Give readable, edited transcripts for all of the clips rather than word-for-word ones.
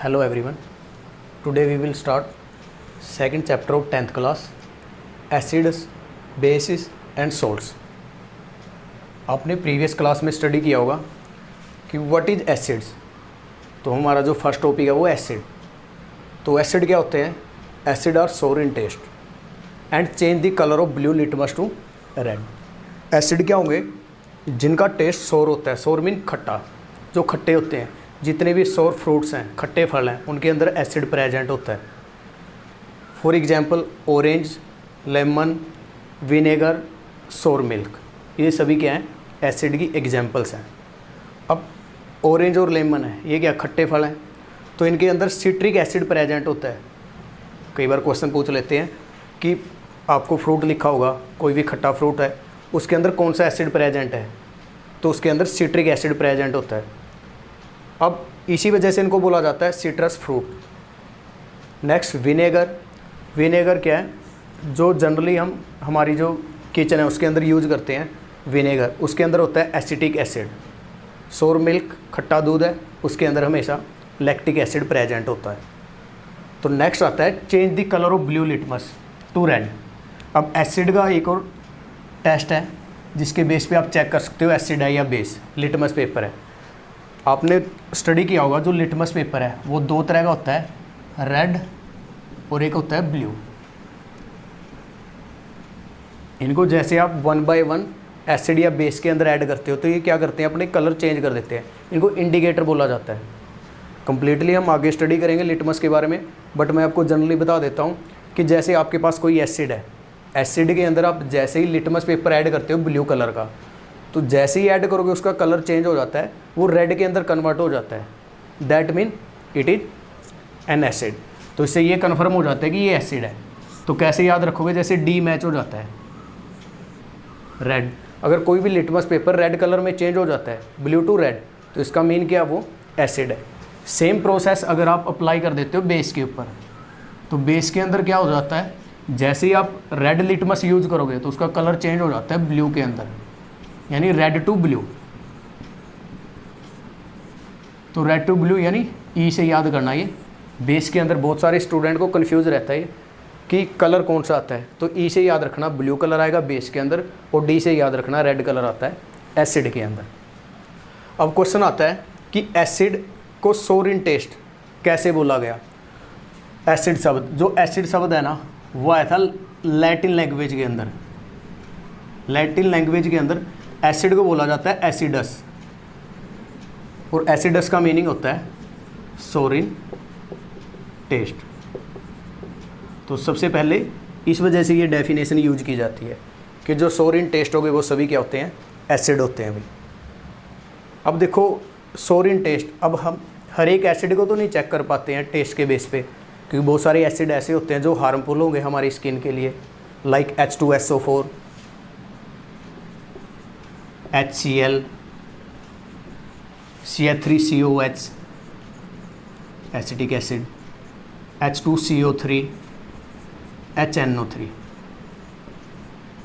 Hello everyone. Today we will start second chapter of 10th class, acids, bases and salts. आपने previous class में study किया होगा कि what is acids. तो हमारा जो फर्स्ट टॉपिक है वो एसिड। तो एसिड क्या होते हैं? Acid are sour in taste and change the colour of blue litmus to red. Acid क्या होंगे? जिनका टेस्ट सोर होता है। सोर मीन खट्टा, जो खट्टे होते हैं। जितने भी सोर फ्रूट्स हैं, खट्टे फल हैं, उनके अंदर एसिड प्रेजेंट होता है। For example orange, lemon, vinegar, सोर मिल्क, ये सभी क्या हैं? एसिड की एग्जांपल्स हैं। अब ऑरेंज और लेमन है, ये क्या खट्टे फल हैं, तो इनके अंदर सिट्रिक एसिड प्रेजेंट होता है। कई बार क्वेश्चन पूछ लेते हैं कि आपको फ्रूट लिखा होगा, कोई भी खट्टा फ्रूट है, उसके अंदर कौन सा एसिड प्रेजेंट है, तो उसके अंदर सिट्रिक एसिड प्रेजेंट होता है। अब इसी वजह से इनको बोला जाता है citrus fruit. Next vinegar. Vinegar क्या है? जो जनरली हम हमारी जो किचन है उसके अंदर यूज करते हैं विनेगर, उसके अंदर होता है एसिटिक एसिड। सोर मिल्क खट्टा दूध है, उसके अंदर हमेशा लैक्टिक एसिड प्रेजेंट होता है। तो नेक्स्ट आता है change the colour of blue litmus to red. अब एसिड का एक और टेस्ट है जिसके बेस पे आप चेक कर सकते हो एसिड है या बेस। लिटमस पेपर है, आपने स्टडी किया होगा। जो लिटमस पेपर है वो दो तरह का होता है, रेड और एक होता है ब्लू। इनको जैसे आप वन बाय वन एसिड या बेस के अंदर ऐड करते हो तो ये क्या करते हैं? अपने कलर चेंज कर देते हैं। इनको इंडिकेटर बोला जाता है। कंप्लीटली हम आगे स्टडी करेंगे लिटमस के बारे में, बट मैं आपको जनरली बता देता हूँ कि जैसे आपके पास कोई एसिड है, एसिड के अंदर आप जैसे ही लिटमस पेपर ऐड करते हो ब्लू कलर का, तो जैसे ही ऐड करोगे उसका कलर चेंज हो जाता है, वो रेड के अंदर कन्वर्ट हो जाता है। That mean it is an acid. तो इससे ये कन्फर्म हो जाता है कि ये एसिड है। तो कैसे याद रखोगे? जैसे डी मैच हो जाता है रेड। अगर कोई भी लिटमस पेपर रेड कलर में चेंज हो जाता है, ब्लू टू रेड, तो इसका मीन क्या? वो एसिड है। सेम प्रोसेस अगर आप अप्लाई कर देते हो बेस के ऊपर, तो बेस के अंदर क्या हो जाता है? जैसे ही आप रेड लिटमस यूज करोगे तो उसका कलर चेंज हो जाता है ब्लू के अंदर, यानी रेड टू ब्लू। तो रेड टू ब्लू यानी ई से याद करना। ये बेस के अंदर बहुत सारे स्टूडेंट को कंफ्यूज रहता है कि कलर कौन सा आता है। तो ई से याद रखना ब्लू कलर आएगा बेस के अंदर, और डी से याद रखना रेड कलर आता है एसिड के अंदर। अब क्वेश्चन आता है कि एसिड को सोर इन टेस्ट कैसे बोला गया? एसिड शब्द, जो एसिड शब्द है ना, वो आया था लैटिन लैंग्वेज के अंदर। लैटिन लैंग्वेज के अंदर एसिड को बोला जाता है एसिडस, और एसिडस का मीनिंग होता है सोर इन टेस्ट। तो सबसे पहले इस वजह से ये डेफिनेशन यूज की जाती है कि जो सोर इन टेस्ट हो गए वो सभी क्या होते हैं? एसिड होते हैं भाई। अब देखो सोर इन टेस्ट, अब हम हर एक एसिड को तो नहीं चेक कर पाते हैं टेस्ट के बेस पे, क्योंकि बहुत सारे एसिड ऐसे होते हैं जो हार्मफुल होंगे हमारी स्किन के लिए, like H2SO4, HCl, CH3COH acetic acid, H2CO3, HNO3।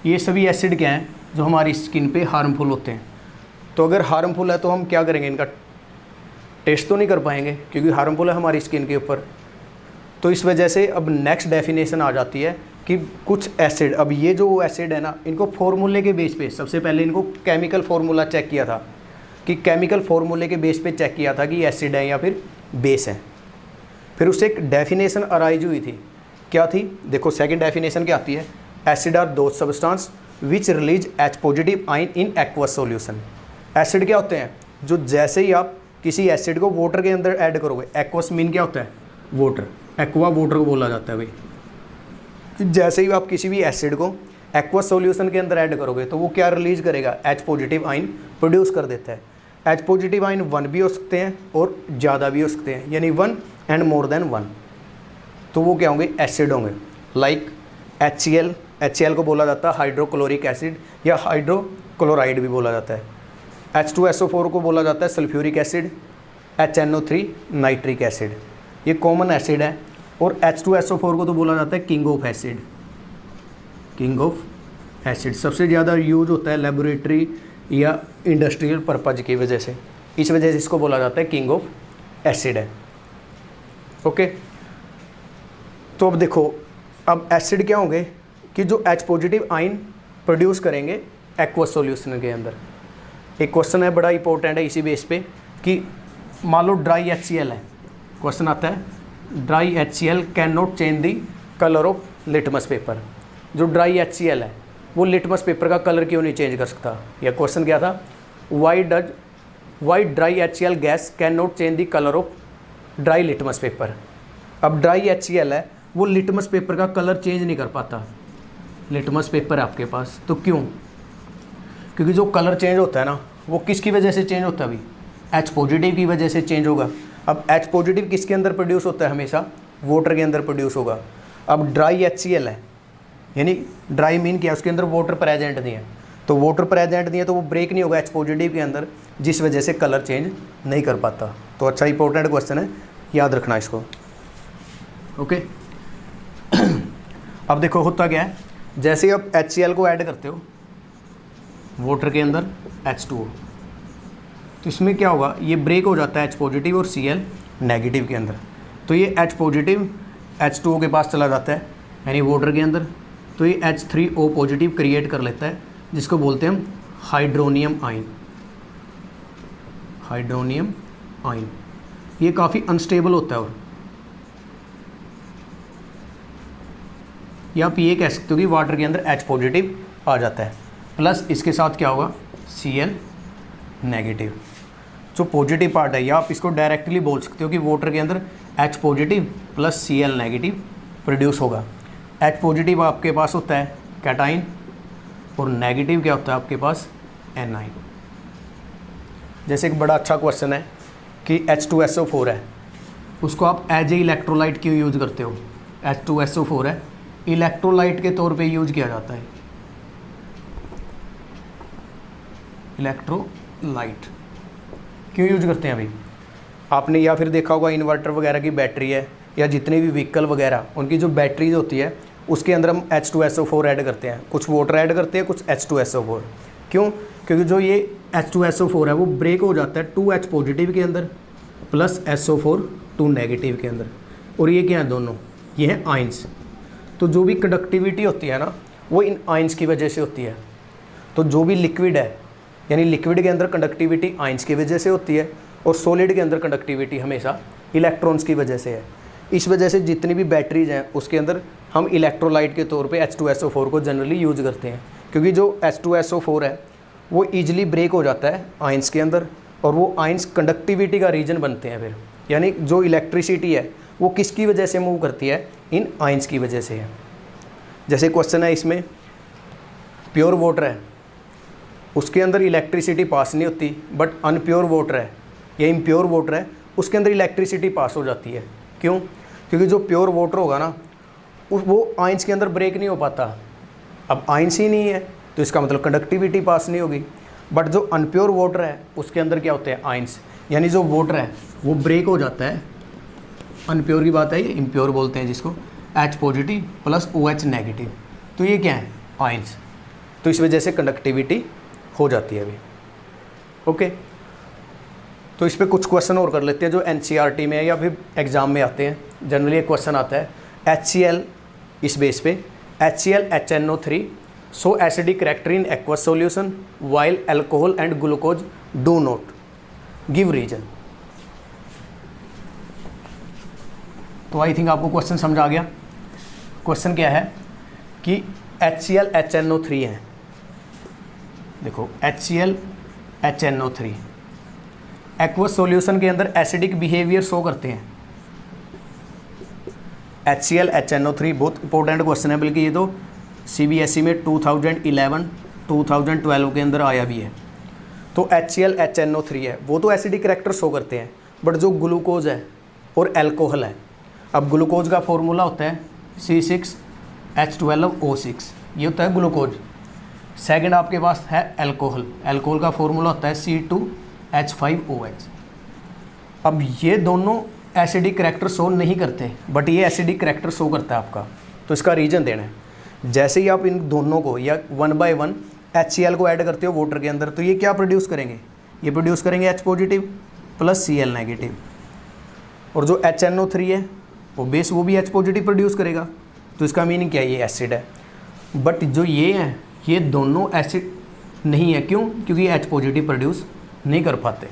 ये सभी एसिड क्या हैं? जो हमारी स्किन पे हार्मफुल होते हैं। तो अगर हार्मफुल है तो हम क्या करेंगे? इनका टेस्ट तो नहीं कर पाएंगे क्योंकि हार्मफुल है हमारी स्किन के ऊपर। तो इस वजह से अब नेक्स्ट डेफिनेशन आ जाती है कि कुछ एसिड, अब ये जो एसिड है ना, इनको फॉर्मूले के बेस पे सबसे पहले इनको केमिकल फार्मूला चेक किया था, कि केमिकल फार्मूले के बेस पे चेक किया था कि एसिड है या फिर बेस है। फिर उससे एक डेफिनेशन अराइज हुई थी। क्या थी? देखो सेकंड डेफिनेशन क्या आती है? Acid are those substance which release H positive ion in aqueous solution. Acid क्या होते हैं? जो जैसे ही आप किसी एसिड को वाटर के अंदर ऐड करोगे, एक्वस मीन क्या होता है? वाटर। एक्वा वाटर को बोला जाता है भाई। जैसे ही आप किसी भी एसिड को एक्वस सॉल्यूशन के अंदर ऐड करोगे तो वो क्या रिलीज करेगा? H पॉजिटिव आयन प्रोड्यूस कर देता है। H पॉजिटिव आयन 1 भी हो सकते हैं और ज़्यादा भी हो सकते हैं, यानी 1 एंड मोर देन 1। तो वो क्या होंगे? एसिड होंगे। लाइक HCl, HCl को बोला जाता है हाइड्रोक्लोरिक एसिड या हाइड्रोक्लोराइड भी बोला जाता है। H2SO4 को बोला जाता है sulphuric acid, HNO3 nitric acid. ये कॉमन एसिड है। और H2SO4 को तो बोला जाता है king of acid. King of acid सबसे ज़्यादा यूज होता है लेबोरेटरी या इंडस्ट्रियल पर्पज़ की वजह से, इस वजह से इसको बोला जाता है किंग ऑफ एसिड है। ओके, तो अब देखो, अब एसिड क्या होंगे कि जो H पॉजिटिव आयन प्रोड्यूस करेंगे एक्वस सॉल्यूशन के अंदर। एक क्वेश्चन है बड़ा इंपॉर्टेंट है इसी बेस पे कि मान लो ड्राई HCl है, क्वेश्चन आता है dry HCl can not change the colour of litmus paper. जो ड्राई HCl है वो लिटमस पेपर का कलर क्यों नहीं चेंज कर सकता। यह क्वेश्चन क्या था, why dry HCl gas can not change the colour of dry litmus paper. अब ड्राई HCl है वो लिटमस पेपर का कलर चेंज नहीं कर पाता, लिटमस पेपर है आपके पास, तो क्यों? क्योंकि जो कलर चेंज होता है ना वो किसकी वजह से चेंज होता है, अभी H पॉजिटिव की वजह से चेंज होगा। अब H पॉजिटिव किसके अंदर प्रोड्यूस होता है, हमेशा वाटर के अंदर प्रोड्यूस होगा। अब ड्राई HCl है, यानी ड्राई मीन क्या, उसके अंदर वाटर प्रेजेंट नहीं है, तो वाटर प्रेजेंट नहीं है तो वो ब्रेक नहीं होगा H पॉजिटिव के अंदर, जिस वजह से कलर चेंज नहीं कर पाता। तो अच्छा इंपॉर्टेंट क्वेश्चन है, याद रखना इसको। ओके अब देखो होता क्या है, जैसे ही आप HCl को ऐड करते हो वाटर के अंदर H2O, तो इसमें क्या होगा, ये ब्रेक हो जाता है H पॉजिटिव और Cl नेगेटिव के अंदर। तो ये H पॉजिटिव H2O के पास चला जाता है यानी वाटर के अंदर, तो ये H3O पॉजिटिव क्रिएट कर लेता है, जिसको बोलते हैं हम हाइड्रोनियम आयन। हाइड्रोनियम आयन ये काफ़ी अनस्टेबल होता है, और या आप ये कह सकते हो कि वाटर के अंदर H पॉजिटिव आ जाता है, प्लस इसके साथ क्या होगा Cl नेगेटिव। जो पॉजिटिव पार्ट है, या आप इसको डायरेक्टली बोल सकते हो कि वाटर के अंदर H positive plus Cl negative produce होगा। H पॉजिटिव आपके पास होता है कैटाइन, और नेगेटिव क्या होता है आपके पास एनाइन। जैसे एक बड़ा अच्छा क्वेश्चन है कि H2SO4 है, उसको आप एज ए इलेक्ट्रोलाइट क्यों यूज़ करते हो। H2SO4 है, इलेक्ट्रोलाइट के तौर पे यूज किया जाता है, इलेक्ट्रोलाइट क्यों यूज करते हैं। अभी आपने या फिर देखा होगा इन्वर्टर वगैरह की बैटरी है, या जितने भी व्हीकल वगैरह उनकी जो बैटरीज होती है उसके अंदर हम H2SO4 ऐड करते हैं, कुछ वाटर ऐड करते हैं, कुछ H2SO4। क्यों? क्योंकि जो ये H2SO4 है वो ब्रेक हो जाता है 2H पॉजिटिव के अंदर प्लस SO4 2 नेगेटिव के अंदर, और ये क्या है दोनों, ये है आयंस। तो जो भी कंडक्टिविटी होती है ना वो इन आयंस की वजह से होती है। तो जो भी लिक्विड है, यानी लिक्विड के अंदर कंडक्टिविटी आयंस की वजह से होती है, और सॉलिड के अंदर कंडक्टिविटी हमेशा इलेक्ट्रॉन्स की वजह से है। इस वजह से जितनी भी बैटरीज हैं उसके अंदर हम इलेक्ट्रोलाइट के तौर पे H2SO4 को जनरली यूज़ करते हैं, क्योंकि जो H2SO4 है वो ईजिली ब्रेक हो जाता है आयंस के अंदर, और वो आयंस कंडक्टिविटी का रीजन बनते हैं फिर, यानी जो इलेक्ट्रिसिटी है वो किसकी वजह से मूव करती है, इन आयंस की वजह से है। जैसे क्वेश्चन है इसमें, प्योर वाटर है उसके अंदर इलेक्ट्रिसिटी पास नहीं होती, बट अनप्योर वाटर है या इम्प्योर वाटर है उसके अंदर इलेक्ट्रिसिटी पास हो जाती है। क्यों? क्योंकि जो प्योर वाटर होगा ना वो आयंस के अंदर ब्रेक नहीं हो पाता। अब आयंस ही नहीं है तो इसका मतलब कंडक्टिविटी पास नहीं होगी। बट जो अनप्योर वाटर है उसके अंदर क्या होते हैं आयंस, यानी जो वाटर है वो ब्रेक हो जाता है। अनप्योर की बात है, ये इम्प्योर बोलते हैं जिसको, H positive plus OH negative, तो ये क्या है आयंस। तो इस वजह से कंडक्टिविटी हो जाती है अभी। ओके, तो इस पर कुछ क्वेश्चन और कर लेते हैं जो NCERT में है या फिर एग्जाम में आते हैं। जनरली एक क्वेश्चन आता है HCl, इस बेस पे HCl HNO3 so acidic character in aqueous solution while alcohol and glucose do not, give reason. तो आई थिंक आपको क्वेश्चन समझ आ गया। क्वेश्चन क्या है कि HCl HNO3 है, देखो HCl HNO3 एक्वस सॉल्यूशन के अंदर एसिडिक बिहेवियर शो करते हैं। HCl HNO3 बहुत इंपॉर्टेंट क्वेश्चन है, बल्कि ये तो CBSE में 2011-2012 के अंदर आया भी है। तो HCl HNO3 है वो तो एसिडिक कैरेक्टर शो करते हैं, बट जो ग्लूकोज है और एल्कोहल है, अब ग्लूकोज का फॉर्मूला होता है C6H12O6, ये होता है ग्लूकोज। सेकंड आपके पास है एल्कोहल, एल्कोहल का फॉर्मूला होता है C2H5OH। अब ये दोनों एसिडिक कैरेक्टर शो नहीं करते, बट ये एसिडिक कैरेक्टर शो करता है आपका, तो इसका रीजन देना है। जैसे ही आप इन दोनों को या 1 by 1 HCl को ऐड करते हो वाटर के अंदर, तो ये क्या प्रोड्यूस करेंगे, ये प्रोड्यूस करेंगे H positive plus Cl negative. और जो HNO3 है वो बेस वो भी H पॉजिटिव प्रोड्यूस करेगा, तो इसका मीनिंग क्या है, ये एसिड है। बट जो ये है ये दोनों एसिड नहीं है, क्यों? क्योंकि H पॉजिटिव प्रोड्यूस नहीं कर पाते।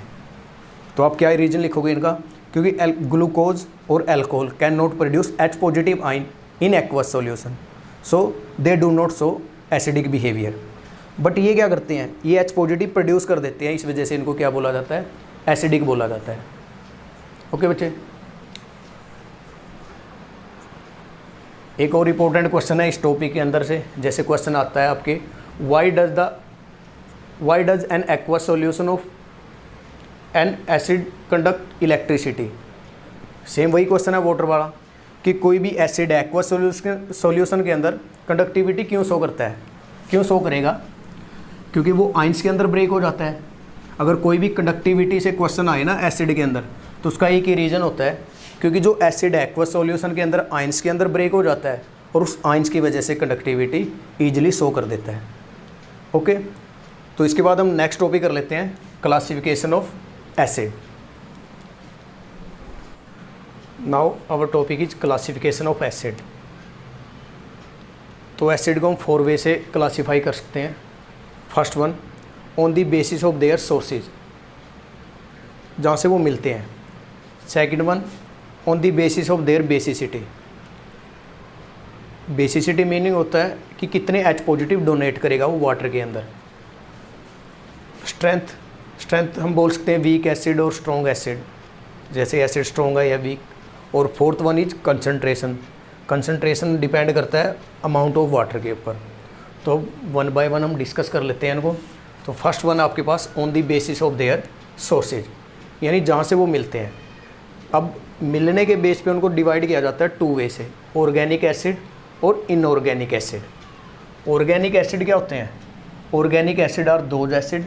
तो आप क्या रीजन लिखोगे इनका, क्योंकि ग्लूकोज और alcohol can not produce H positive ion in aqueous solution, so they do not show acidic behaviour. But ये क्या करते हैं, ये H पॉजिटिव प्रोड्यूस कर देते हैं, इस वजह से इनको क्या बोला जाता है, एसिडिक बोला जाता है। ओके बच्चे, एक और इम्पोर्टेंट क्वेश्चन है इस टॉपिक के अंदर से, जैसे क्वेश्चन आता है आपके, why does an aqueous solution of N acid conduct electricity. Same वही क्वेश्चन है वाटर वाला, कि कोई भी एसिड है एक्वस सॉल्यूशन के अंदर कंडक्टिविटी क्यों शो करता है, क्यों शो करेगा, क्योंकि वो आइंस के अंदर ब्रेक हो जाता है। अगर कोई भी कंडक्टिविटी से क्वेश्चन आए ना एसिड के अंदर, तो उसका एक ही रीज़न होता है, क्योंकि जो एसिड है एक्वस सॉल्यूशन के अंदर आइंस के अंदर ब्रेक हो जाता है और उस आइंस की वजह से कंडक्टिविटी ईजिली शो कर देता है। ओके, तो इसके बाद हम नेक्स्ट टॉपिक कर लेते हैं, classification of acid. Now our topic is classification of acid. तो एसिड को हम 4 वे से क्लासीफाई कर सकते हैं। First one, on the basis of their sources, जहाँ से वो मिलते हैं। Second one, on the basis of their basicity. Basicity meaning होता है कि कितने H पॉजिटिव डोनेट करेगा वो वाटर के अंदर। स्ट्रेंथ हम बोल सकते हैं वीक एसिड और स्ट्रॉन्ग एसिड, जैसे एसिड स्ट्रॉन्ग है या वीक। और fourth one is concentration depend करता है अमाउंट ऑफ वाटर के ऊपर। तो 1 बाय 1 हम डिस्कस कर लेते हैं इनको। तो फर्स्ट वन आपके pass on the basis of their sources, यानी जहाँ से वो मिलते हैं। अब मिलने के बेस पे उनको डिवाइड किया जाता है 2 वे से, ऑर्गेनिक एसिड और इनऑर्गेनिक एसिड। ऑर्गेनिक एसिड क्या होते हैं? Organic acid are those acid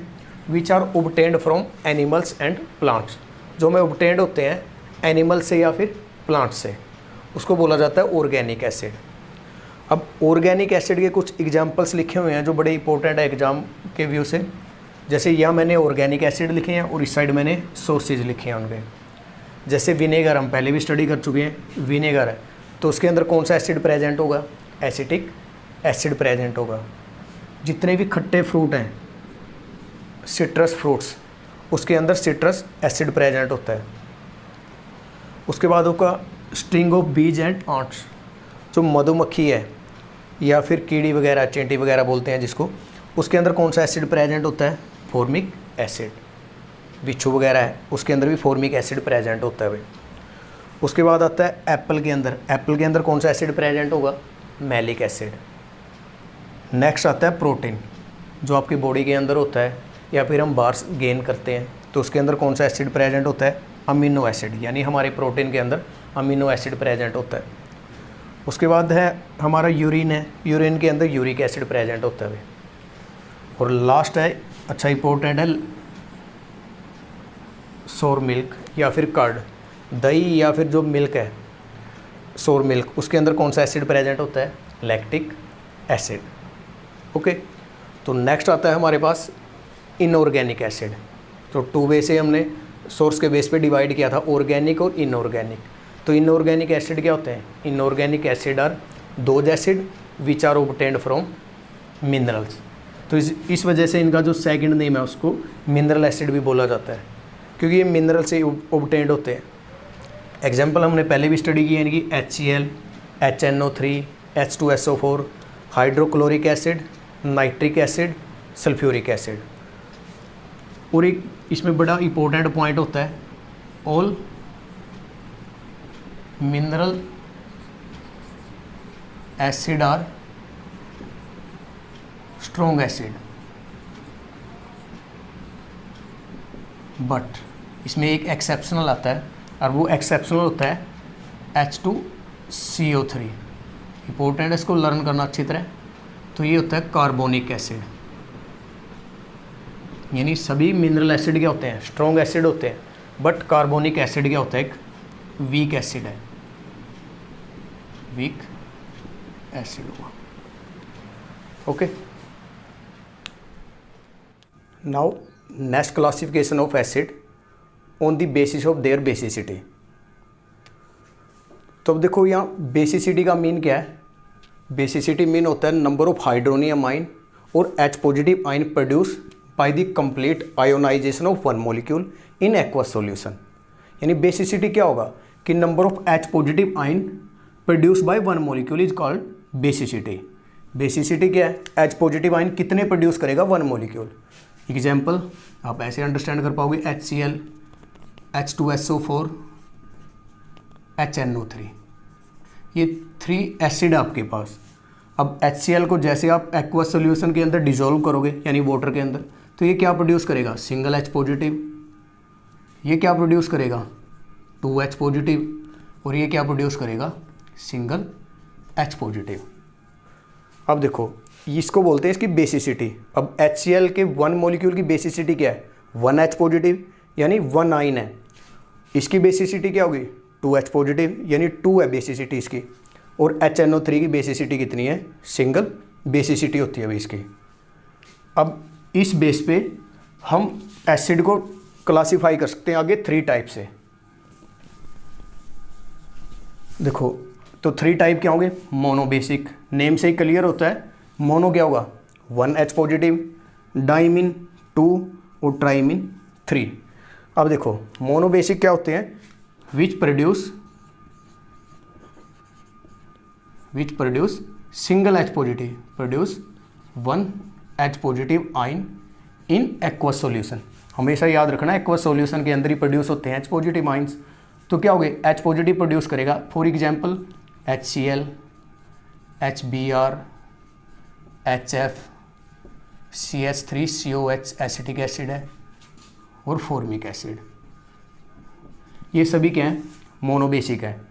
which are obtained from animals and plants. जो में ऑब्टेन्ड होते हैं एनिमल से या फिर प्लांट से, उसको बोला जाता है ऑर्गेनिक एसिड। अब ऑर्गेनिक एसिड के कुछ एग्जांपल्स लिखे हुए हैं जो बड़े इंपॉर्टेंट है एग्जाम के व्यू से। जैसे यहाँ मैंने ऑर्गेनिक एसिड लिखे हैं और इस साइड मैंने सोर्सेज लिखे हैं उनके। जैसे विनेगर हम पहले भी स्टडी कर चुके हैं, विनेगर है तो उसके अंदर कौन सा एसिड प्रेजेंट होगा? एसिटिक एसिड प्रेजेंट होगा। जितने भी खट्टे फ्रूट हैं, सिट्रस फ्रूट्स, उसके अंदर सिट्रस एसिड प्रेजेंट होता है। उसके बाद होगा स्ट्रिंग ऑफ बीज एंड आंट्स, जो मधुमक्खी है या फिर कीड़ी वगैरह, चींटी वगैरह बोलते हैं जिसको, उसके अंदर कौन सा एसिड प्रेजेंट होता है? Formic acid. बिच्छू वगैरह है उसके अंदर भी फॉर्मिक एसिड प्रेजेंट होता है भाई। उसके बाद आता है एप्पल के अंदर। एप्पल के अंदर कौन सा एसिड प्रेजेंट होगा? Malic acid. नेक्स्ट आता है प्रोटीन, जो आपकी बॉडी के अंदर होता है या फिर हम बाहर गेन करते हैं, तो उसके अंदर कौन सा एसिड प्रेजेंट होता है? अमीनो एसिड, यानी हमारे प्रोटीन के अंदर अमीनो एसिड प्रेजेंट होता है। उसके बाद है हमारा यूरिन है, यूरिन के अंदर यूरिक एसिड प्रेजेंट होता है। और लास्ट है, अच्छा इंपॉर्टेंट है, सोर मिल्क या फिर कर्ड, दही या फिर जो मिल्क है सोर मिल्क, उसके अंदर कौन सा एसिड प्रेजेंट होता है? Lactic acid. ओके, तो नेक्स्ट आता है हमारे पास इनऑर्गेनिक एसिड। तो 2 वे से हमने सोर्स के बेस पे डिवाइड किया था, ऑर्गेनिक और इनऑर्गेनिक। तो इनऑर्गेनिक एसिड क्या होते हैं? Inorganic acid are those acid which are obtained from minerals. तो इस वजह से इनका जो सेकंड नेम है उसको मिनरल एसिड भी बोला जाता है, क्योंकि ये मिनरल से ऑब्टेन्ड होते हैं। एग्जाम्पल हमने पहले भी स्टडी की है इनकी, HCl, HNO3, H2SO4, hydrochloric acid, nitric acid, sulphuric acid. और एक इसमें बड़ा इंपॉर्टेंट पॉइंट होता है, all mineral acid are strong acid, but इसमें एक एक्सेप्शनल आता है और वो एक्सेप्शनल होता है H2CO3। इंपॉर्टेंट है, इसको लर्न करना अच्छी तरह। तो ये होता है कार्बोनिक एसिड, यानी सभी मिनरल एसिड क्या होते हैं? स्ट्रॉन्ग एसिड होते हैं, बट कार्बोनिक एसिड क्या होता है? एक वीक एसिड है, वीक एसिड हुआ। Okay, now next classification of acid on the basis of their basicity. तो अब देखो यहाँ बेसिसिटी का मीन क्या है, बेसिसिटी मीन होता है नंबर ऑफ हाइड्रोनियम आइन और H positive ion produce by the complete ionisation of one molecule in aqueous solution. यानी बेसिसिटी क्या होगा कि number of H positive ion produce by one molecule is called basicity. Basicity क्या है, H positive आइन कितने produce करेगा one molecule. Example आप ऐसे अंडरस्टैंड कर पाओगे, HCl, H2SO4, HNO3, ये 3 एसिड आपके पास। अब HCl को जैसे आप एक्वस सॉल्यूशन के अंदर डिसॉल्व करोगे यानी वाटर के अंदर, तो ये क्या प्रोड्यूस करेगा, सिंगल H पॉजिटिव। ये क्या प्रोड्यूस करेगा, 2H पॉजिटिव। और ये क्या प्रोड्यूस करेगा, सिंगल H पॉजिटिव। अब देखो इसको बोलते हैं इसकी बेसिसिटी। अब HCl के वन मॉलिक्यूल की बेसिसिटी क्या है, 1H पॉजिटिव यानी 1 आइन है। इसकी बेसिसिटी क्या होगी, 2H पॉजिटिव यानी 2 है बेसिसिटी इसकी। और HNO3 की बेसिसिटी कितनी है, सिंगल बेसिसिटी होती है अभी इसकी। अब इस बेस पे हम एसिड को क्लासीफाई कर सकते हैं आगे 3 टाइप से। देखो तो 3 टाइप क्या होंगे, मोनो बेसिक, नेम से ही क्लियर होता है। मोनो क्या होगा, 1H पॉजिटिव, डाइमिन 2 और ट्राइमिन 3। अब देखो मोनो बेसिक क्या होते हैं, which produce single H positive, produce 1H positive ion in aqueous solution. हमेशा याद रखना एक्वस सॉल्यूशन के अंदर ही प्रोड्यूस होते हैं H पॉजिटिव आइंस। तो क्या हो गए, H पॉजिटिव प्रोड्यूस करेगा, for example HCl, HBr, HF, CH3COH acetic acid है और फॉर्मिक एसिड। ये सभी क्या हैं, मोनोबेसिक है।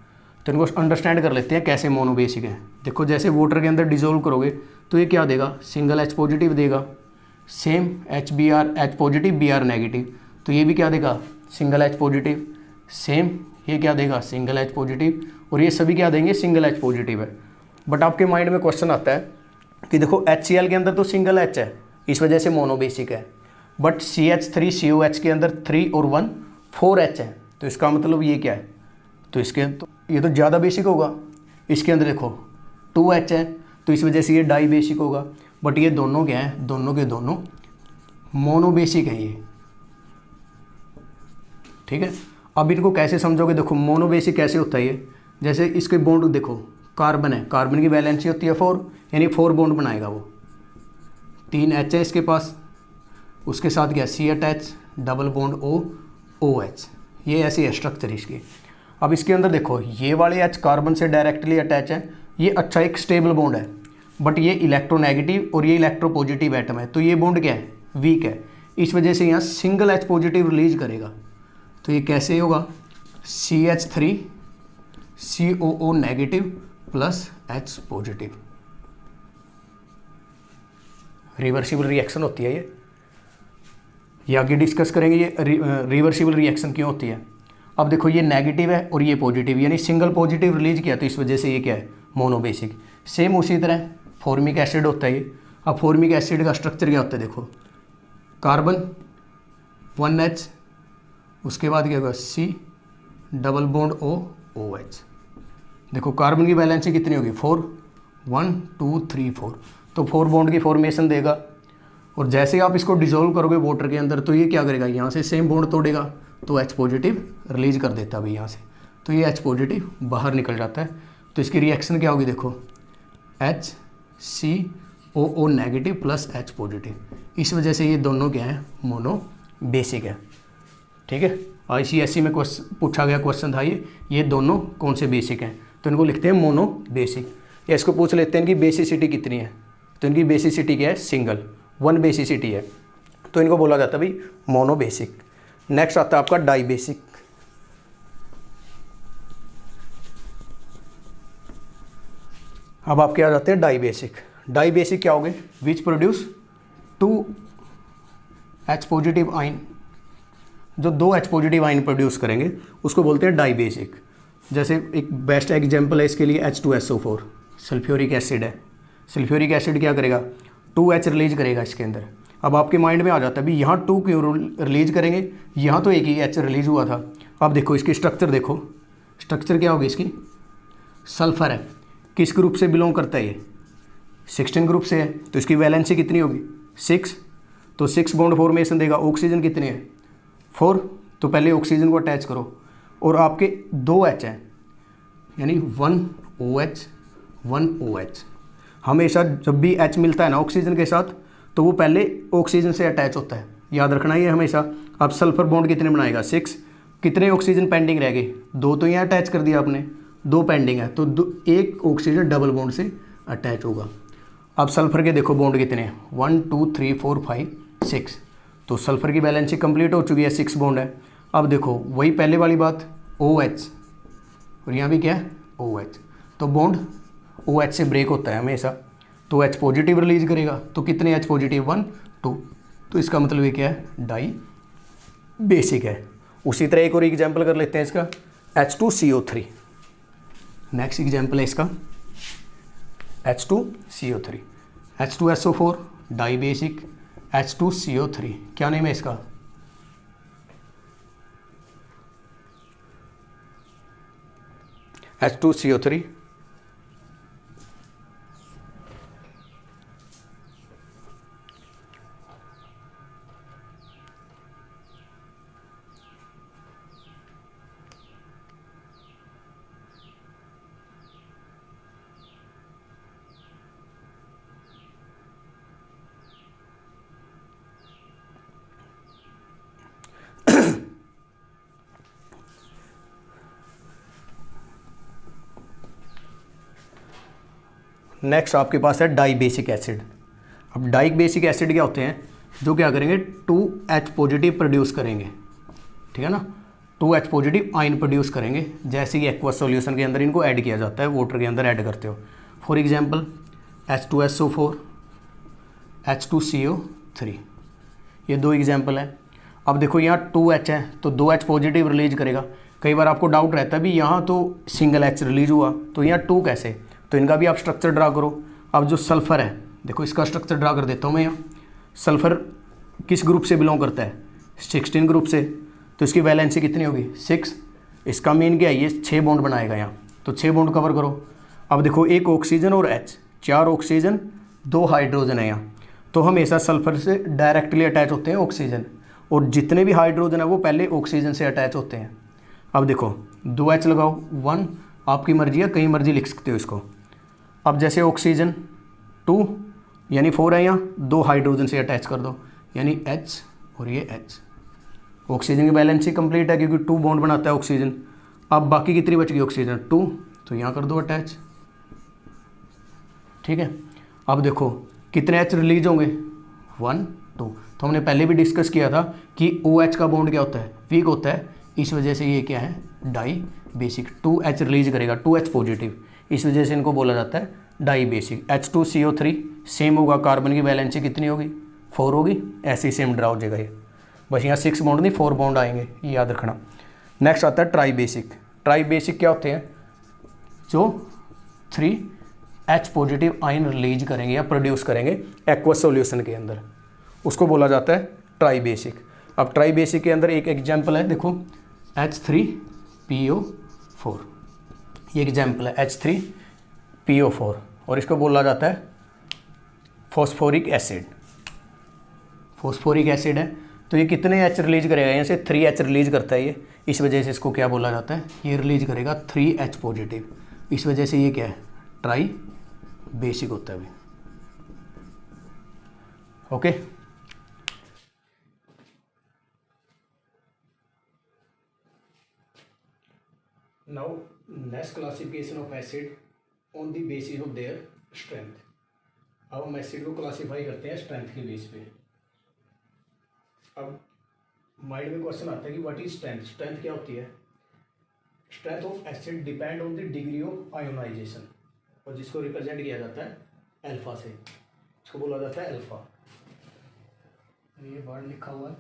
तो इनको अंडरस्टैंड कर लेते हैं कैसे मोनोबेसिक है। देखो जैसे वाटर के अंदर डिसॉल्व करोगे तो ये क्या देगा, सिंगल H पॉजिटिव देगा। Same HBr, H positive Br negative, तो ये भी क्या देगा, सिंगल H पॉजिटिव। सेम ये क्या देगा, सिंगल H पॉजिटिव। और ये सभी क्या देंगे, सिंगल H पॉजिटिव है। बट आपके माइंड में क्वेश्चन आता है कि देखो HCl के अंदर तो सिंगल H है, इस वजह से मोनोबेसिक है। बट CH3COH के अंदर 3 और 1 4H है, तो इसका मतलब ये क्या है, तो इसके तो ये तो ज़्यादा बेसिक होगा। इसके अंदर देखो 2H है, तो इस वजह से ये डाई बेसिक होगा। बट ये दोनों क्या हैं, दोनों के दोनों मोनोबेसिक हैं ये, ठीक है। अब इनको कैसे समझोगे, देखो मोनोबेसिक कैसे होता है ये, जैसे इसके बॉन्ड देखो, कार्बन है, कार्बन की वैलेंसी होती है 4, यानी 4 बॉन्ड बनाएगा वो। 3 H है इसके पास, उसके साथ क्या CH डबल बॉन्ड OH, ये ऐसी है स्ट्रक्चर इसकी। अब इसके अंदर देखो ये वाले H कार्बन से डायरेक्टली अटैच है, ये अच्छा एक स्टेबल बॉन्ड है। बट ये इलेक्ट्रोनेगेटिव और ये इलेक्ट्रोपॉजिटिव एटम है, तो ये बॉन्ड क्या है, वीक है। इस वजह से यहाँ सिंगल H पॉजिटिव रिलीज करेगा। तो ये कैसे होगा, CH3COO negative plus H positive. Reversible reaction होती है ये आगे डिस्कस करेंगे, ये रिवर्सिबल रिएक्शन क्यों होती है। अब देखो ये नेगेटिव है और ये पॉजिटिव, यानी सिंगल पॉजिटिव रिलीज किया, तो इस वजह से ये क्या है, मोनोबेसिक। सेम उसी तरह फॉर्मिक एसिड होता है ये। अब फॉर्मिक एसिड का स्ट्रक्चर क्या होता है, देखो कार्बन 1H, उसके बाद क्या होगा C डबल बॉन्ड OH। देखो कार्बन की वैलेंसी कितनी होगी, 4, 1 2 3 4, तो 4 बॉन्ड की फॉर्मेशन देगा। और जैसे ही आप इसको डिसॉल्व करोगे वाटर के अंदर, तो ये क्या करेगा, यहाँ से सेम बॉन्ड तोड़ेगा, तो H पॉजिटिव रिलीज कर देता है भाई यहाँ से, तो ये H पॉजिटिव बाहर निकल जाता है। तो इसकी रिएक्शन क्या होगी, देखो HCOO negative plus H positive. इस वजह से ये दोनों क्या हैं, मोनो बेसिक है, ठीक है। ICSE में पूछा गया क्वेश्चन था ये दोनों कौन से बेसिक हैं, तो इनको लिखते हैं मोनो बेसिक। या इसको पूछ लेते हैं इनकी बेसिसिटी कितनी है, तो इनकी बेसिसिटी क्या है, सिंगल 1 बेसिसिटी है, तो इनको बोला जाता है भाई मोनो बेसिक। नेक्स्ट आता है आपका डाई बेसिक। अब आपके आ जाते हैं डाई बेसिक। डाई बेसिक क्या होंगे, विच प्रोड्यूस 2 H पॉजिटिव आइन, जो 2 H पॉजिटिव आइन प्रोड्यूस करेंगे उसको बोलते हैं डाई बेसिक। जैसे एक बेस्ट एग्जांपल है इसके लिए H2SO4, सल्फ्यूरिक एसिड है। सल्फ्यूरिक एसिड क्या करेगा, 2H रिलीज करेगा इसके अंदर। अब आपके माइंड में आ जाता है भी यहाँ 2 क्यों रिलीज करेंगे, यहाँ तो एक ही H रिलीज हुआ था। अब देखो इसकी स्ट्रक्चर देखो, स्ट्रक्चर क्या होगी इसकी, सल्फर है, किस ग्रुप से बिलोंग करता है ये? 16 ग्रुप से है, तो इसकी वैलेंसी कितनी होगी? 6। तो 6 बॉन्ड फॉर्मेशन देगा। ऑक्सीजन कितने हैं? 4। तो पहले ऑक्सीजन को अटैच करो, और आपके 2 H हैं, यानी 1 OH 1 OH। हमेशा जब भी H मिलता है ना ऑक्सीजन के साथ, तो वो पहले ऑक्सीजन से अटैच होता है, याद रखना ये हमेशा। अब सल्फर बॉन्ड कितने बनाएगा? 6। कितने ऑक्सीजन पेंडिंग रह गए? 2 तो यहाँ अटैच कर दिया आपने, 2 पेंडिंग है, तो एक ऑक्सीजन डबल बॉन्ड से अटैच होगा। अब सल्फर के देखो बॉन्ड कितने हैं? 1 2 3 4 5 6। तो सल्फर की बैलेंसी कंप्लीट हो चुकी है, 6 बॉन्ड है। अब देखो वही पहले वाली बात, OH, और यहाँ भी क्या है? OH। तो बॉन्ड OH से ब्रेक होता है हमेशा, तो H पॉजिटिव रिलीज करेगा। तो कितने H पॉजिटिव? 1 2। तो इसका मतलब ये क्या है? डाई बेसिक है। उसी तरह एक और एग्जाम्पल कर लेते हैं इसका, H2CO3। नेक्स्ट एग्जाम्पल है इसका H2CO3। H2SO4 die basic, H2CO3 क्या नेम है इसका? H2CO3। नेक्स्ट आपके पास है डाई बेसिक एसिड। अब डाई बेसिक एसिड क्या होते हैं? जो क्या करेंगे? 2H पॉजिटिव प्रोड्यूस करेंगे, ठीक है ना? 2H पॉजिटिव आयन प्रोड्यूस करेंगे। जैसे कि एक्वस सॉल्यूशन के अंदर इनको ऐड किया जाता है, वाटर के अंदर ऐड करते हो। फॉर एग्जांपल H2SO4 H2CO3, ये 2 एग्जांपल है। अब देखो यहाँ 2H है, तो 2H पॉजिटिव रिलीज करेगा। कई बार आपको डाउट रहता है भी यहाँ तो सिंगल H रिलीज हुआ, तो यहाँ 2 कैसे? तो इनका भी आप स्ट्रक्चर ड्रा करो। अब जो सल्फ़र है, देखो इसका स्ट्रक्चर ड्रा कर देता हूँ मैं यहाँ। सल्फ़र किस ग्रुप से बिलोंग करता है? 16 ग्रुप से। तो इसकी वैलेंसी कितनी होगी? 6। इसका मीन क्या है? ये 6 बॉन्ड बनाएगा यहाँ, तो 6 बॉन्ड कवर करो। अब देखो एक ऑक्सीजन और H, 4 ऑक्सीजन 2 हाइड्रोजन है यहाँ, तो हमेशा सल्फ़र से डायरेक्टली अटैच होते हैं ऑक्सीजन, और जितने भी हाइड्रोजन है वो पहले ऑक्सीजन से अटैच होते हैं। अब देखो 2H लगाओ, 1, आपकी मर्जी है, कहीं मर्जी लिख सकते हो इसको। अब जैसे ऑक्सीजन 2 यानी 4 है यहाँ, 2 हाइड्रोजन से अटैच कर दो, यानी H और ये H। ऑक्सीजन की बैलेंस ही कंप्लीट है क्योंकि 2 बॉन्ड बनाता है ऑक्सीजन। अब बाकी कितनी बच गई ऑक्सीजन? 2, तो यहाँ कर दो अटैच, ठीक है। अब देखो कितने H रिलीज होंगे? 1 2। तो हमने पहले भी डिस्कस किया था कि OH का बॉन्ड क्या होता है? वीक होता है, इस वजह से ये क्या है? Die basic. 2H रिलीज करेगा, 2H पॉजिटिव, इस वजह से इनको बोला जाता है डाई बेसिक। H2CO3 सेम होगा, कार्बन की वैलेंसी कितनी होगी? 4 होगी, ऐसे ही सेम ड्रा हो जाएगा ये। बस यहाँ 6 बॉन्ड नहीं 4 बॉन्ड आएंगे, ये याद रखना। नेक्स्ट आता है ट्राई बेसिक। ट्राई बेसिक क्या होते हैं? जो 3H पॉजिटिव आयन रिलीज करेंगे या प्रोड्यूस करेंगे एक्वस सॉल्यूशन के अंदर, उसको बोला जाता है ट्राई बेसिक। अब ट्राई बेसिक के अंदर एक एग्जाम्पल है, देखो H3PO4, ये एग्जाम्पल है H3PO4, और इसको बोला जाता है फॉस्फोरिक एसिड। फॉस्फोरिक एसिड है, तो ये कितने H रिलीज करेगा? यहाँ से 3H रिलीज करता है ये, इस वजह से इसको क्या बोला जाता है? ये रिलीज करेगा 3H पॉजिटिव, इस वजह से ये क्या है? ट्राई बेसिक होता है अभी। Okay, now next classification of acid on the basis of their strength. अब हम एसिड को क्लासीफाई करते हैं स्ट्रेंथ के बेस पे। अब माइंड में क्वेश्चन आता है कि व्हाट इज स्ट्रेंथ? स्ट्रेंथ क्या होती है? Strength of acid depend on the degree of ionisation, और जिसको रिप्रेजेंट किया जाता है अल्फा से, इसको बोला जाता है अल्फा। ये वर्ड लिखा हुआ है,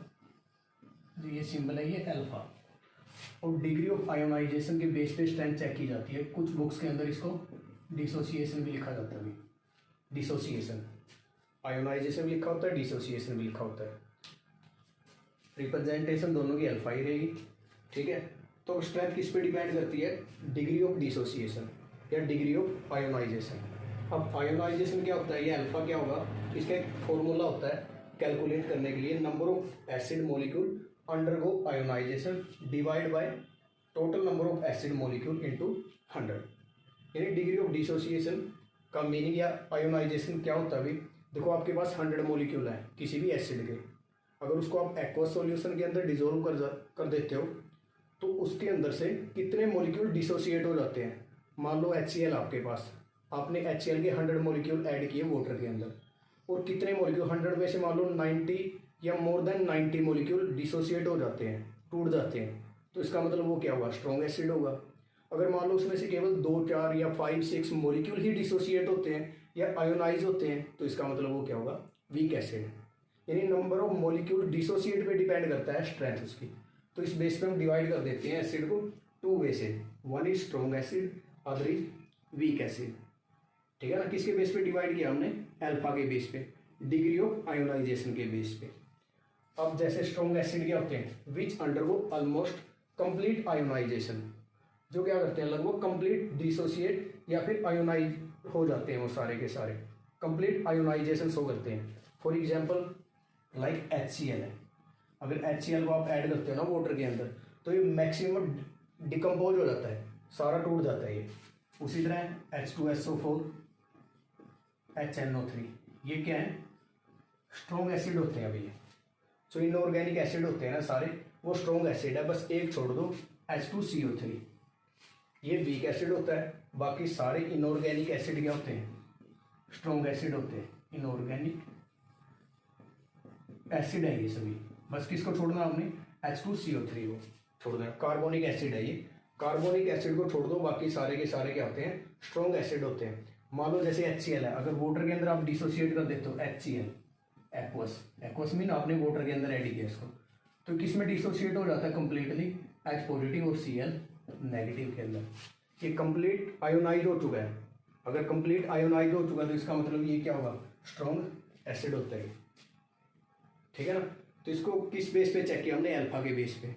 जो ये सिंबल है ये अल्फा, और डिग्री ऑफ आयोनाइजेशन के बेस पे स्ट्रेंथ चेक की जाती है। कुछ बुक्स के अंदर इसको डिसोसिएशन भी लिखा जाता है। अभी डिसोसिएशन, आयोनाइजेशन भी लिखा होता है, डिसोसिएशन भी लिखा होता है। रिप्रेजेंटेशन दोनों की अल्फा ही रहेगी, ठीक है। तो स्ट्रेंथ किस पे डिपेंड करती है? Degree of dissociation. या डिग्री ऑफ आयोनाइजेशन। अब आयोनाइजेशन क्या होता है, ये अल्फा क्या होगा, इसका एक फॉर्मूला होता है कैलकुलेट करने के लिए, number of acid molecule undergo ionisation divide by total number of acid molecule into 100। यानी डिग्री ऑफ डिसोसिएशन का मीनिंग या आयोनाइजेशन क्या होता है। अभी देखो आपके पास 100 मॉलिक्यूल है किसी भी एसिड के, अगर उसको आप एक्वस सॉल्यूशन के अंदर डिजोल्व कर देते हो तो उसके अंदर से कितने मॉलिक्यूल डिसोसिएट हो जाते हैं। मान लो HCl आपके पास, आपने HCl के 100 मॉलिक्यूल ऐड किए वाटर के अंदर, और कितने मॉलिक्यूल 100 में से मान लो 90 या मोर देन 90 मॉलिक्यूल डिसोसिएट हो जाते हैं, टूट जाते हैं, तो इसका मतलब वो क्या होगा, स्ट्रॉन्ग एसिड होगा। अगर मान लो उसमें से केवल 2, 4 या 5, 6 मॉलिक्यूल ही डिसोसिएट होते हैं या आयोनाइज होते हैं, तो इसका मतलब वो क्या होगा, वीक एसिड। यानी नंबर ऑफ मॉलिक्यूल डिसोसिएट पे डिपेंड करता है स्ट्रेंथ उसकी। तो इस बेस पे हम डिवाइड कर देते हैं एसिड को 2 वे से, one is strong acid, other is weak acid. ठीक है ना, किसके बेस पे डिवाइड किया हमने, अल्फा के बेस पे, डिग्री ऑफ आयोनाइजेशन के बेस पे। अब जैसे स्ट्रॉन्ग एसिड क्या होते हैं, विच अंडरगो ऑलमोस्ट कंप्लीट आयोनाइजेशन, जो क्या करते हैं, लगभग कंप्लीट डिसोसिएट या फिर आयोनाइज हो जाते हैं, वो सारे के सारे कंप्लीट आयोनाइजेशन शो करते हैं। फॉर एग्जाम्पल लाइक HCl है, अगर HCl को आप ऐड करते हो ना वाटर के अंदर, तो ये मैक्सिमम डिकम्पोज हो जाता है, सारा टूट जाता है ये। उसी तरह H2SO4, HNO3, ये क्या है, स्ट्रॉन्ग एसिड होते हैं। अभी ये जो इनऑर्गेनिक एसिड होते हैं ना सारे, वो स्ट्रॉन्ग एसिड है, बस एक छोड़ दो H2CO3, ये वीक एसिड होता है। बाकी सारे इनऑर्गेनिक एसिड क्या होते हैं, स्ट्रॉन्ग एसिड होते हैं, इनऑर्गेनिक एसिड है ये सभी। बस किसको छोड़ना आपने, H2CO3 को छोड़ना है। कार्बोनिक एसिड है ये, कार्बोनिक एसिड को छोड़ दो, बाकी सारे के सारे क्या होते हैं, स्ट्रॉन्ग एसिड होते हैं। मान लो जैसे HCl है, अगर वाटर के अंदर आप डिसोसिएट कर देते हो HCl, एक्वस मीन आपने वाटर के अंदर ऐड किया इसको, तो किस में डिसोसिएट हो जाता है कंप्लीटली, H पॉजिटिव और Cl नेगेटिव के अंदर। ये कंप्लीट आयोनाइज हो चुका है। अगर कंप्लीट आयोनाइज हो चुका है तो इसका मतलब ये क्या होगा, स्ट्रॉन्ग एसिड होता है। ठीक है ना, तो इसको किस बेस पे चेक किया हमने, अल्फा के बेस पे।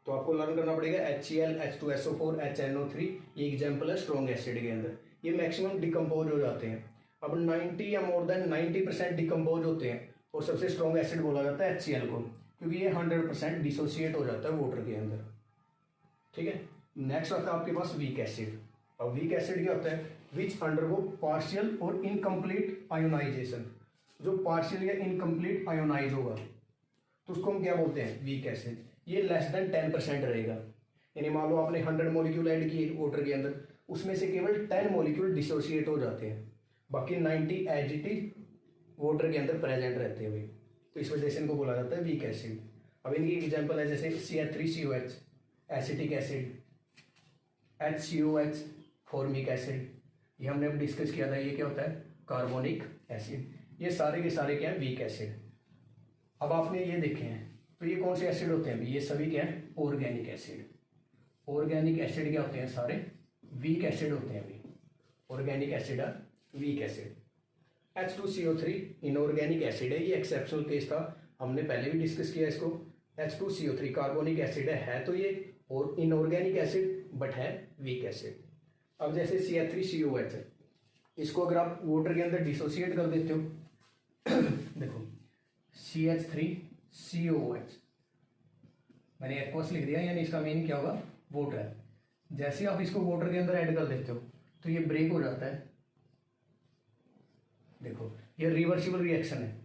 तो आपको लर्न करना पड़ेगा HCl, H2SO4, HNO3, ये एग्जाम्पल है स्ट्रॉन्ग एसिड के अंदर, ये मैक्सिमम डिकम्पोज हो जाते हैं। अब 90 या मोर देन 90% डिकम्पोज होते हैं, और सबसे स्ट्रॉन्ग एसिड बोला जाता है HCl को, क्योंकि ये 100% डिसोसिएट हो जाता है वाटर के अंदर। ठीक है, नेक्स्ट आता है आपके पास वीक एसिड। अब वीक एसिड क्या होता है, विच अंडरगो पार्शियल और इनकम्प्लीट आयोनाइजेशन, जो पार्शियल या इनकम्प्लीट आयोनाइज होगा तो उसको हम क्या बोलते हैं, वीक एसिड। ये लेस देन 10% रहेगा। यानी मान लो आपने 100 मॉलिक्यूल ऐड किए वाटर के अंदर, उसमें से केवल 10 मॉलिक्यूल डिसोसिएट हो जाते हैं, बाकी 90 एज इट इज वाटर के अंदर प्रेजेंट रहते हैं भाई। तो इस वजह से इनको बोला जाता है वीक एसिड। अब इनकी एग्जांपल है जैसे CH3COH acetic acid, HCOH formic acid, ये हमने अब डिस्कस किया था, ये क्या होता है, कार्बोनिक एसिड। ये सारे के सारे क्या है, वीक एसिड। अब आपने ये देखे हैं, तो ये कौन से एसिड होते हैं, ये सभी क्या है, ऑर्गेनिक एसिड। ऑर्गेनिक एसिड क्या होते हैं, सारे वीक एसिड होते हैं। अभी ऑर्गेनिक एसिड है weak acid. H2CO3 inorganic acid है, ये एक्सेप्शनल केस था, हमने पहले भी डिस्कस किया इसको। H2CO3 कार्बोनिक एसिड है तो ये, और इनऑर्गेनिक एसिड बट है वीक एसिड। अब जैसे CH3COH है, इसको अगर आप वाटर के अंदर डिसोसिएट कर देते हो देखो CH3COH, मैंने एक्वस लिख दिया, यानी इसका मीनिंग क्या होगा, वाटर है। जैसे आप इसको वाटर के अंदर ऐड कर देते हो तो ये ब्रेक हो जाता है। देखो ये रिवर्सिबल रिएक्शन है,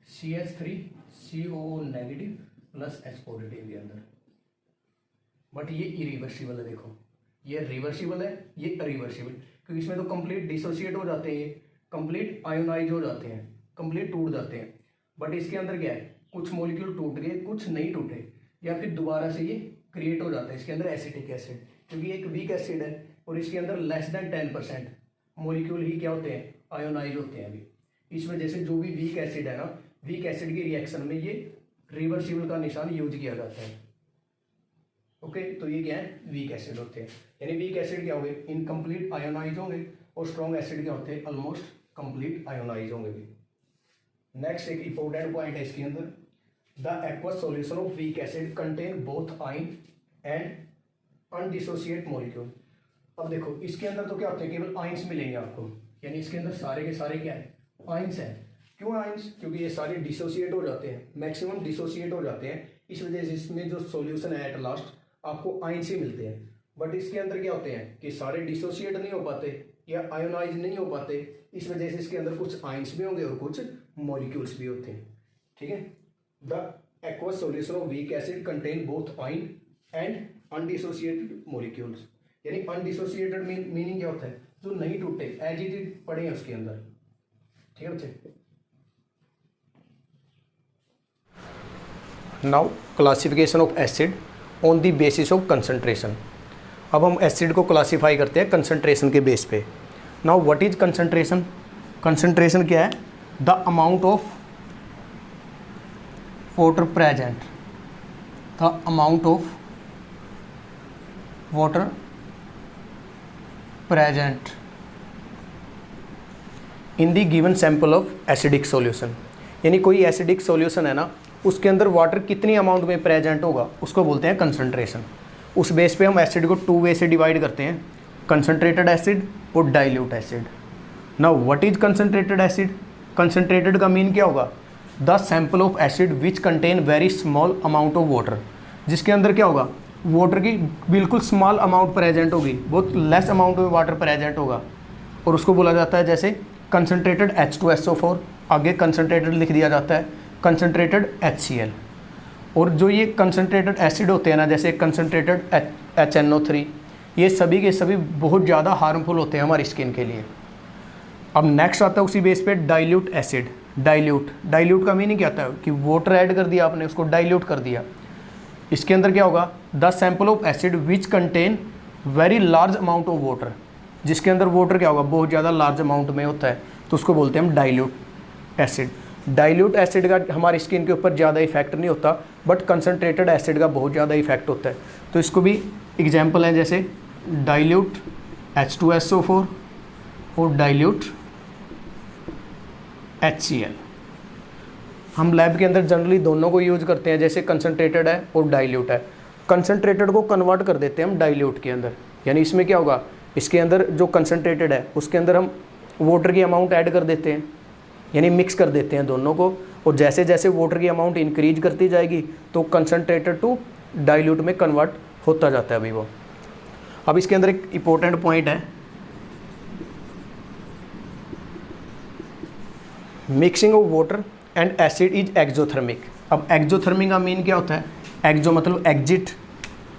CH3COO negative plus H positive के अंदर, बट ये इरिवर्सिबल है। देखो ये रिवर्सिबल है, ये अरिवर्सिबल, क्योंकि इसमें तो कंप्लीट डिसोसिएट हो जाते हैं, कंप्लीट आयोनाइज हो जाते हैं, कंप्लीट टूट जाते हैं। बट इसके अंदर क्या है, कुछ मॉलिक्यूल टूट गए, कुछ नहीं टूटे, या फिर दोबारा से ये क्रिएट हो जाता है इसके अंदर एसिटिक एसिड, क्योंकि एक वीक एसिड है और इसके अंदर लेस देन 10% मॉलिक्यूल ही क्या होते हैं, आयोनाइज होते हैं। अभी इस वजह से जो भी वीक एसिड है ना, वीक एसिड की रिएक्शन में ये रिवर्सिबल का निशान यूज किया जाता है। ओके, तो ये क्या है, वीक एसिड होते हैं। यानी वीक एसिड क्या होंगे, इनकम्प्लीट आयोनाइज होंगे, और स्ट्रॉन्ग एसिड क्या होते हैं, ऑलमोस्ट कंप्लीट आयोनाइज होंगे भी। नेक्स्ट एक इंपॉर्टेंट पॉइंट है इसके अंदर, the aqueous solution of weak acid contain both ion and undissociate molecule. अब देखो इसके अंदर तो क्या होते हैं, केवल आइंस मिलेंगे आपको, यानी इसके अंदर सारे के सारे क्या है, आइंस हैं। क्यों आइंस? क्योंकि ये सारे डिसोसिएट हो जाते हैं, मैक्सिमम डिसोसिएट हो जाते हैं, इस वजह से इसमें जो सॉल्यूशन है एट लास्ट आपको आइंस ही मिलते हैं। बट इसके अंदर क्या होते हैं कि सारे डिसोसिएट नहीं हो पाते या आयोनाइज नहीं हो पाते, इस वजह से इसके अंदर कुछ आइंस भी होंगे और कुछ मॉलिक्यूल्स भी होते हैं। ठीक है, the aqueous solution of weak acid contain both ion and undissociated molecules। यानी अनडिसोसिएटेड मीनिंग क्या होता है, जो नहीं टूटे, एज इट इज पड़े हैं उसके अंदर। ठीक है बच्चे। Now classification of acid on the basis of concentration. अब हम एसिड को क्लासीफाई करते हैं कंसंट्रेशन के बेस पे। Now what is concentration? Concentration क्या है? The amount of water present, the amount of water present in the given sample of acidic solution। यानी कोई एसिडिक सॉल्यूशन है ना, उसके अंदर वाटर कितनी अमाउंट में प्रेजेंट होगा उसको बोलते हैं कंसंट्रेशन। उस बेस पे हम एसिड को 2 वे से डिवाइड करते हैं, कंसंट्रेटेड एसिड और dilute acid. Now what is concentrated acid? Concentrated का मीन क्या होगा? The sample of acid which contain very small amount of water. जिसके अंदर क्या होगा, वाटर की बिल्कुल स्मॉल अमाउंट प्रेजेंट होगी, बहुत लेस अमाउंट में वाटर प्रेजेंट होगा, और उसको बोला जाता है जैसे कंसनट्रेटेड H2SO4, आगे कंसनट्रेटेड लिख दिया जाता है कंसनट्रेटेड HCl। और जो ये कंसनट्रेटेड एसिड होते हैं ना, जैसे कंसनट्रेटेड HNO3, ये सभी के सभी बहुत ज़्यादा हार्मफुल होते हैं हमारी स्किन के लिए। अब नेक्स्ट आता है उसी बेस पे डाइल्यूट एसिड। डाइल्यूट का मीनिंग क्या होता है कि वाटर ऐड कर दिया आपने, उसको डाइल्यूट कर दिया। इसके अंदर क्या होगा, the sample of acid which contain very large amount of water. जिसके अंदर वाटर क्या होगा, बहुत ज़्यादा लार्ज अमाउंट में होता है, तो उसको बोलते हैं हम डाइल्यूट एसिड। डाइल्यूट एसिड का हमारी स्किन के ऊपर ज़्यादा इफेक्ट नहीं होता, बट कंसनट्रेटेड एसिड का बहुत ज़्यादा इफेक्ट होता है। तो इसको भी एग्जाम्पल है जैसे डाइल्यूट H2SO4 और डाइल्यूट HCl। हम लैब के अंदर जनरली दोनों को यूज़ करते हैं, जैसे कंसनट्रेटेड है और डाइल्यूट है। कंसनट्रेटेड को कन्वर्ट कर देते हैं हम डाइल्यूट के अंदर, यानी इसमें क्या होगा, इसके अंदर जो कंसनट्रेटेड है उसके अंदर हम वाटर की अमाउंट ऐड कर देते हैं, यानी मिक्स कर देते हैं दोनों को, और जैसे जैसे वाटर की अमाउंट इंक्रीज करती जाएगी तो कंसनट्रेटेड टू डाइल्यूट में कन्वर्ट होता जाता है अभी वो। अब इसके अंदर एक इम्पोर्टेंट पॉइंट है, mixing of water and acid is exothermic. अब एक्जोथर्मिक का मीन क्या होता है? एक्जो मतलब एग्जिट,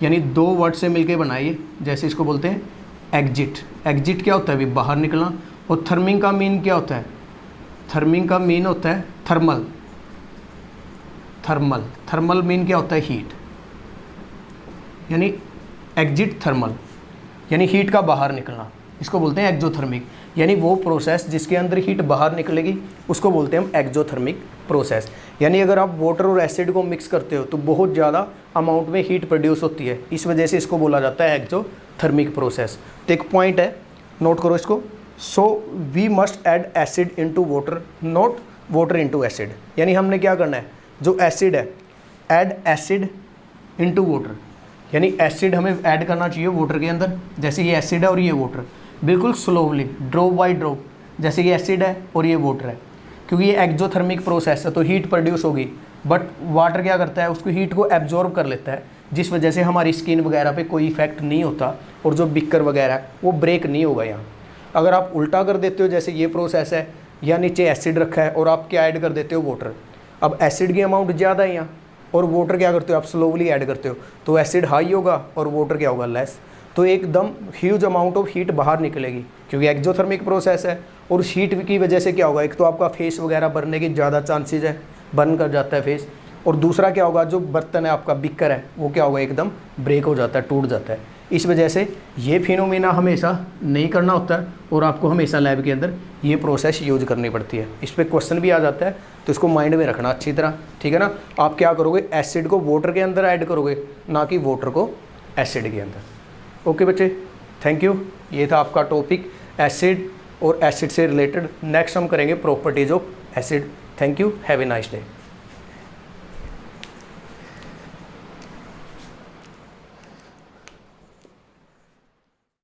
यानी 2 वर्ड से मिलके बनाइए, जैसे इसको बोलते हैं एग्जिट। एग्जिट क्या होता है, अभी बाहर निकलना। और थर्मिंग का मीन क्या होता है? थर्मिंग का मीन होता है थर्मल। थर्मल मीन क्या होता है? हीट, यानी एग्जिट थर्मल, यानी हीट का बाहर निकलना, इसको बोलते हैं एक्जोथर्मिक। यानी वो प्रोसेस जिसके अंदर हीट बाहर निकलेगी उसको बोलते हैं हम एक्जोथर्मिक प्रोसेस। यानी अगर आप वाटर और एसिड को मिक्स करते हो तो बहुत ज़्यादा अमाउंट में हीट प्रोड्यूस होती है, इस वजह से इसको बोला जाता है एक्जोथर्मिक प्रोसेस। तो एक पॉइंट है, नोट करो इसको। So we must add acid into water, not water into acid. यानी हमने क्या करना है, जो एसिड है ऐड एसिड इनटू वाटर, यानी एसिड हमें ऐड करना चाहिए वाटर के अंदर। जैसे ये एसिड है और ये वाटर, बिल्कुल स्लोवली ड्रॉप बाय ड्रॉप, जैसे ये एसिड है और ये वाटर है, क्योंकि ये एक्जोथर्मिक प्रोसेस है तो हीट प्रोड्यूस होगी। बट वाटर क्या करता है, उसको हीट को एब्जॉर्ब कर लेता है, जिस वजह से हमारी स्किन वगैरह पे कोई इफेक्ट नहीं होता, और जो बिक्कर वगैरह है वो ब्रेक नहीं होगा यहाँ। अगर आप उल्टा कर देते हो, जैसे ये प्रोसेस है, या नीचे एसिड रखा है और आप क्या ऐड कर देते हो, वाटर। अब एसिड की अमाउंट ज़्यादा है यहाँ, और वाटर क्या करते हो आप, स्लोवली ऐड करते हो, तो एसिड हाई होगा और वाटर क्या होगा, लेस। तो एकदम ह्यूज अमाउंट ऑफ हीट बाहर निकलेगी, क्योंकि एक्जोथर्मिक प्रोसेस है। और उस हीट की वजह से क्या होगा, एक तो आपका फेस वगैरह बनने की ज़्यादा चांसेज है, बर्न कर जाता है फेस। और दूसरा क्या होगा, जो बर्तन है आपका, बिकर है, वो क्या होगा, एकदम ब्रेक हो जाता है, टूट जाता है। इस वजह से ये फिनोमेना हमेशा नहीं करना होता है, और आपको हमेशा लैब के अंदर ये प्रोसेस यूज करनी पड़ती है। इस पर क्वेश्चन भी आ जाता है, तो इसको माइंड में रखना अच्छी तरह, ठीक है ना। आप क्या करोगे, एसिड को वाटर के अंदर ऐड करोगे, ना कि वाटर को एसिड के अंदर। ओके बच्चे, थैंक यू। ये था आपका टॉपिक एसिड और एसिड से रिलेटेड। नेक्स्ट हम करेंगे properties of acid. Thank you, have a nice day.